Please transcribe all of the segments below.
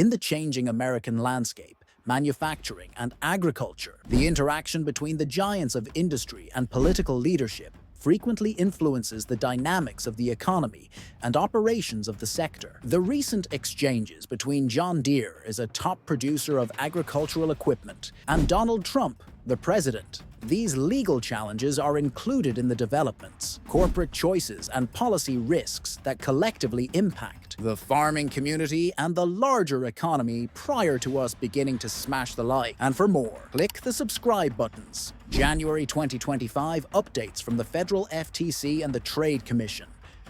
In the changing American landscape, manufacturing and agriculture, the interaction between the giants of industry and political leadership frequently influences the dynamics of the economy and operations of the sector. The recent exchanges between John Deere, as a top producer of agricultural equipment, and Donald Trump, the president. These legal challenges are included in the developments, corporate choices, and policy risks that collectively impact the farming community and the larger economy prior to us beginning to smash the like. And for more, click the subscribe buttons. January 2025 updates from the federal FTC and the Trade Commission,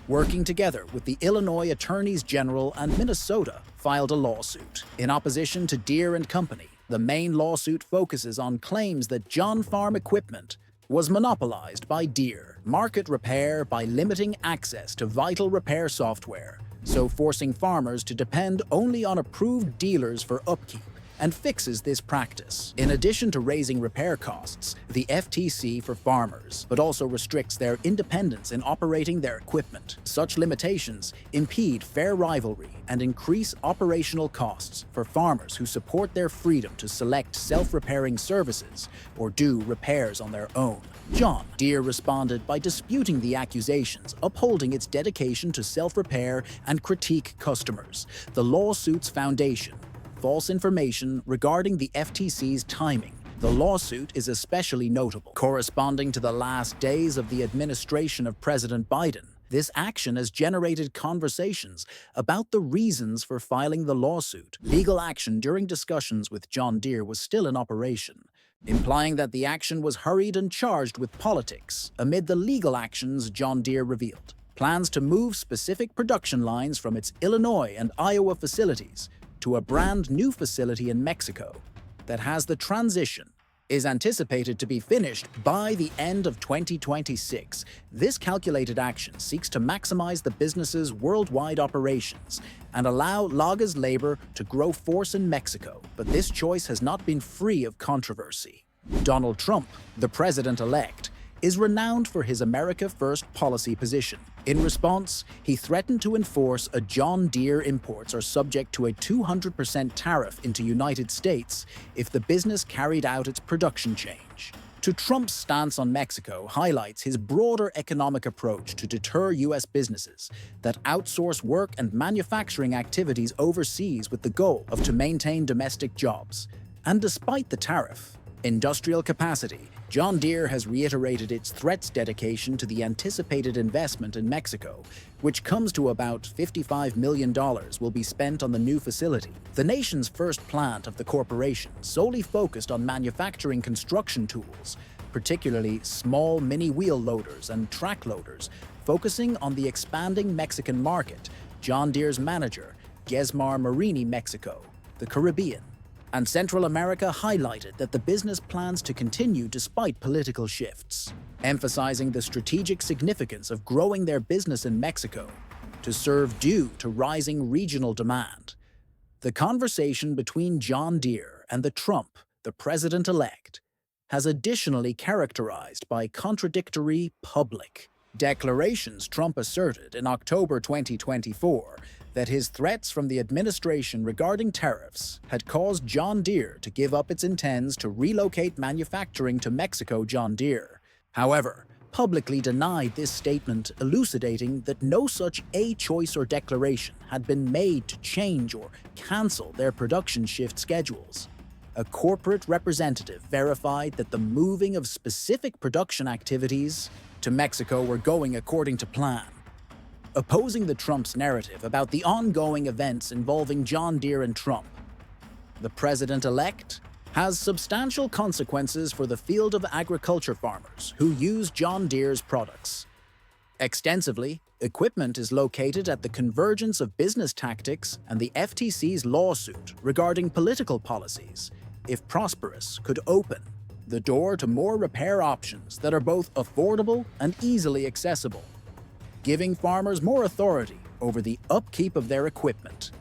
working together with the Illinois Attorneys General and Minnesota, filed a lawsuit in opposition to Deere and Company. The main lawsuit focuses on claims that John Farm equipment was monopolized by Deere Market Repair by limiting access to vital repair software, so forcing farmers to depend only on approved dealers for upkeep, and fixes this practice. In addition to raising repair costs, the FTC for farmers, but also restricts their independence in operating their equipment. Such limitations impede fair rivalry and increase operational costs for farmers who support their freedom to select self-repairing services or do repairs on their own. John Deere responded by disputing the accusations, upholding its dedication to self-repair and critique customers. The lawsuit's foundation: false information regarding the FTC's timing. The lawsuit is especially notable. Corresponding to the last days of the administration of President Biden, this action has generated conversations about the reasons for filing the lawsuit. Legal action during discussions with John Deere was still in operation, implying that the action was hurried and charged with politics. Amid the legal actions, John Deere revealed plans to move specific production lines from its Illinois and Iowa facilities to a brand new facility in Mexico that has the transition is anticipated to be finished by the end of 2026. This calculated action seeks to maximize the business's worldwide operations and allow Laga's labor to grow force in Mexico, but this choice has not been free of controversy. Donald Trump, the president-elect, is renowned for his America First policy position. In response, he threatened to enforce a John Deere imports are subject to a 200% tariff into United States if the business carried out its production change. To Trump's stance on Mexico highlights his broader economic approach to deter U.S. businesses that outsource work and manufacturing activities overseas with the goal of to maintain domestic jobs. And despite the tariff, industrial capacity, John Deere has reiterated its threat's dedication to the anticipated investment in Mexico, which comes to about $55 million will be spent on the new facility. The nation's first plant of the corporation solely focused on manufacturing construction tools, particularly small mini-wheel loaders and track loaders, focusing on the expanding Mexican market. John Deere's manager, Gesmar Marini Mexico, the Caribbean, and Central America highlighted that the business plans to continue despite political shifts, emphasizing the strategic significance of growing their business in Mexico to serve due to rising regional demand. The conversation between John Deere and the president-elect, has additionally characterized by contradictory public declarations. Trump asserted in October 2024 that his threats from the administration regarding tariffs had caused John Deere to give up its intents to relocate manufacturing to Mexico. John Deere, however, publicly denied this statement, elucidating that no such choice or declaration had been made to change or cancel their production shift schedules. A corporate representative verified that the moving of specific production activities to Mexico were going according to plan, opposing the Trump's narrative about the ongoing events involving John Deere and Trump. The president-elect has substantial consequences for the field of agriculture farmers who use John Deere's products. Extensively, equipment is located at the convergence of business tactics and the FTC's lawsuit regarding political policies, if prosperous, could open the door to more repair options that are both affordable and easily accessible, giving farmers more authority over the upkeep of their equipment.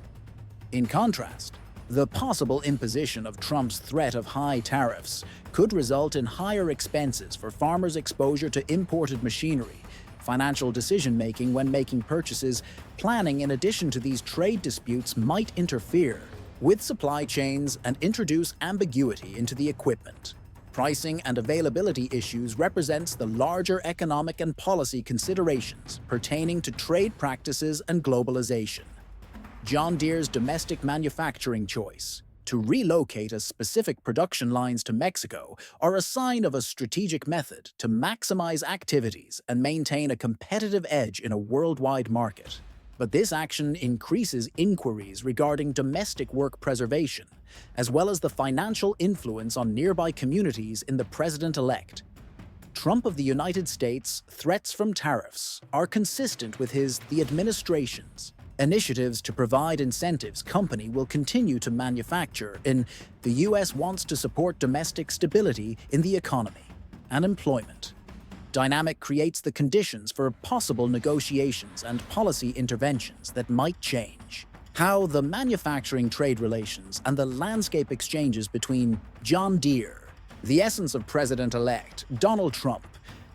In contrast, the possible imposition of Trump's threat of high tariffs could result in higher expenses for farmers' exposure to imported machinery, financial decision-making when making purchases. Planning in addition to these trade disputes might interfere with supply chains and introduce ambiguity into the equipment. Pricing and availability issues represents the larger economic and policy considerations pertaining to trade practices and globalization. John Deere's domestic manufacturing choice to relocate a specific production lines to Mexico are a sign of a strategic method to maximize activities and maintain a competitive edge in a worldwide market. But this action increases inquiries regarding domestic work preservation, as well as the financial influence on nearby communities in the president-elect. Trump of the United States' threats from tariffs are consistent with the administration's initiatives to provide incentives company will continue to manufacture in. The U.S. wants to support domestic stability in the economy and employment. Dynamic creates the conditions for possible negotiations and policy interventions that might change how the manufacturing trade relations and the landscape exchanges between John Deere, the essence of President-elect Donald Trump,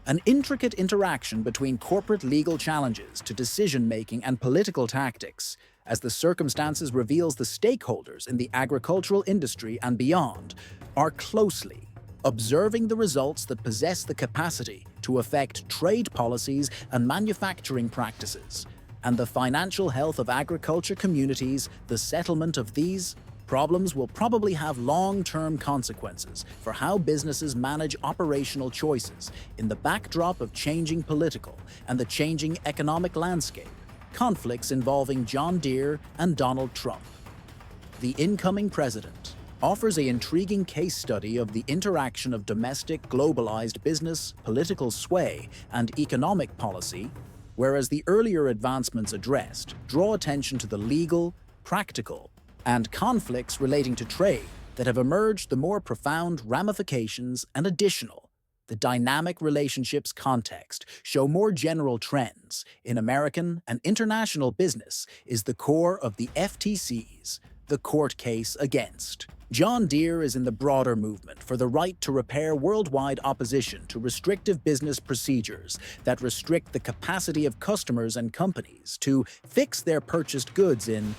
an intricate interaction between corporate legal challenges to decision-making and political tactics, as the circumstances reveals the stakeholders in the agricultural industry and beyond are closely observing the results that possess the capacity to affect trade policies and manufacturing practices, and the financial health of agriculture communities. The settlement of these problems will probably have long-term consequences for how businesses manage operational choices in the backdrop of changing political and the changing economic landscape, conflicts involving John Deere and Donald Trump. The incoming president offers an intriguing case study of the interaction of domestic globalized business, political sway, and economic policy, whereas the earlier advancements addressed draw attention to the legal, practical, and conflicts relating to trade that have emerged. The more profound ramifications and additional, the dynamic relationships context show more general trends in American and international business is the core of the FTC's the court case against John Deere is in the broader movement for the right to repair worldwide opposition to restrictive business procedures that restrict the capacity of customers and companies to fix their purchased goods in.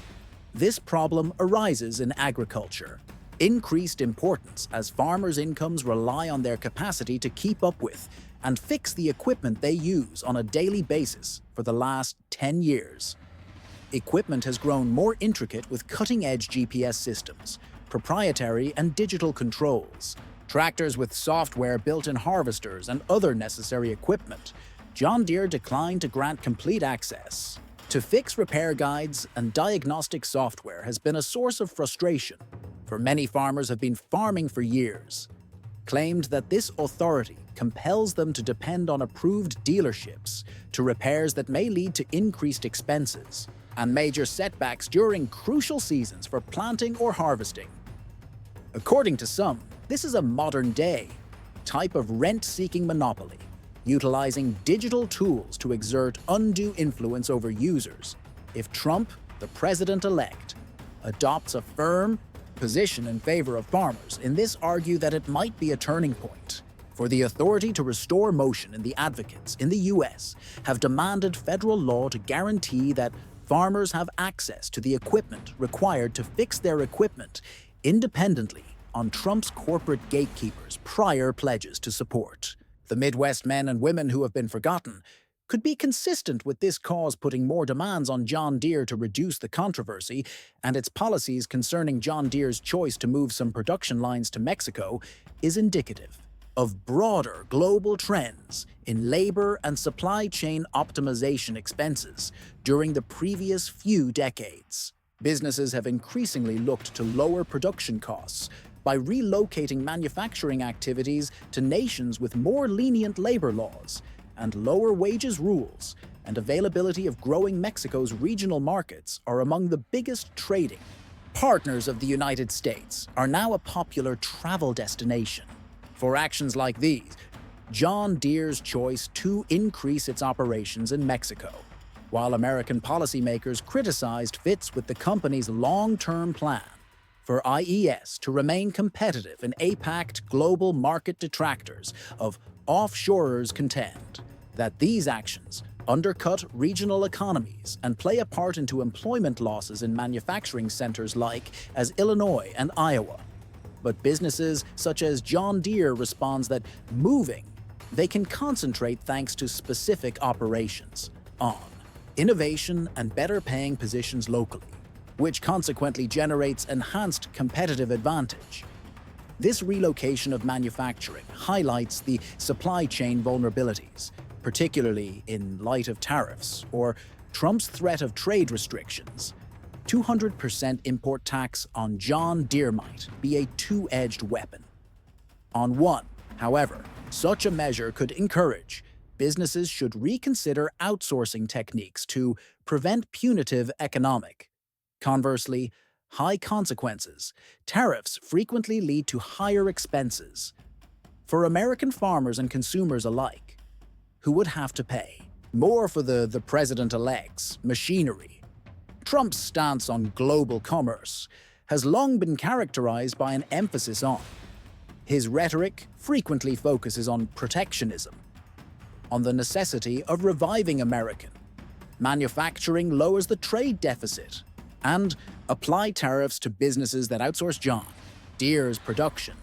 This problem arises in agriculture. Increased importance as farmers' incomes rely on their capacity to keep up with and fix the equipment they use on a daily basis for the last 10 years. Equipment has grown more intricate with cutting-edge GPS systems, proprietary and digital controls, tractors with software built-in harvesters, and other necessary equipment. John Deere declined to grant complete access to fix repair guides, and diagnostic software has been a source of frustration for many farmers have been farming for years, claimed that this authority compels them to depend on approved dealerships to repairs that may lead to increased expenses and major setbacks during crucial seasons for planting or harvesting. According to some, this is a modern-day type of rent-seeking monopoly, utilizing digital tools to exert undue influence over users. If Trump, the president-elect, adopts a firm position in favor of farmers, in this argue that it might be a turning point for the authority to restore motion. And the advocates in the U.S. have demanded federal law to guarantee that farmers have access to the equipment required to fix their equipment independently on Trump's corporate gatekeepers' prior pledges to support the Midwest men and women who have been forgotten could be consistent with this cause. Putting more demands on John Deere to reduce the controversy and its policies concerning John Deere's choice to move some production lines to Mexico is indicative of broader global trends in labor and supply chain optimization expenses during the previous few decades. Businesses have increasingly looked to lower production costs by relocating manufacturing activities to nations with more lenient labor laws and lower wages rules, and availability of growing. Mexico's regional markets are among the biggest trading partners of the United States, are now a popular travel destination. For actions like these, John Deere's choice to increase its operations in Mexico, while American policymakers criticized, fits with the company's long-term plan for IES to remain competitive in APAC. Global market detractors of offshorers contend that these actions undercut regional economies and play a part into employment losses in manufacturing centers like as Illinois and Iowa. But businesses such as John Deere responds that moving, they can concentrate thanks to specific operations on innovation and better paying positions locally, which consequently generates enhanced competitive advantage. This relocation of manufacturing highlights the supply chain vulnerabilities, particularly in light of tariffs or Trump's threat of trade restrictions. 200% import tax on John Deere might be a two-edged weapon. On one, however, such a measure could encourage businesses should reconsider outsourcing techniques to prevent punitive economic. Conversely, high consequences, tariffs frequently lead to higher expenses. For American farmers and consumers alike, who would have to pay more for the president-elect's machinery. Trump's stance on global commerce has long been characterized by an emphasis on. His rhetoric frequently focuses on protectionism, on the necessity of reviving American manufacturing lowers the trade deficit, and apply tariffs to businesses that outsource John Deere's production.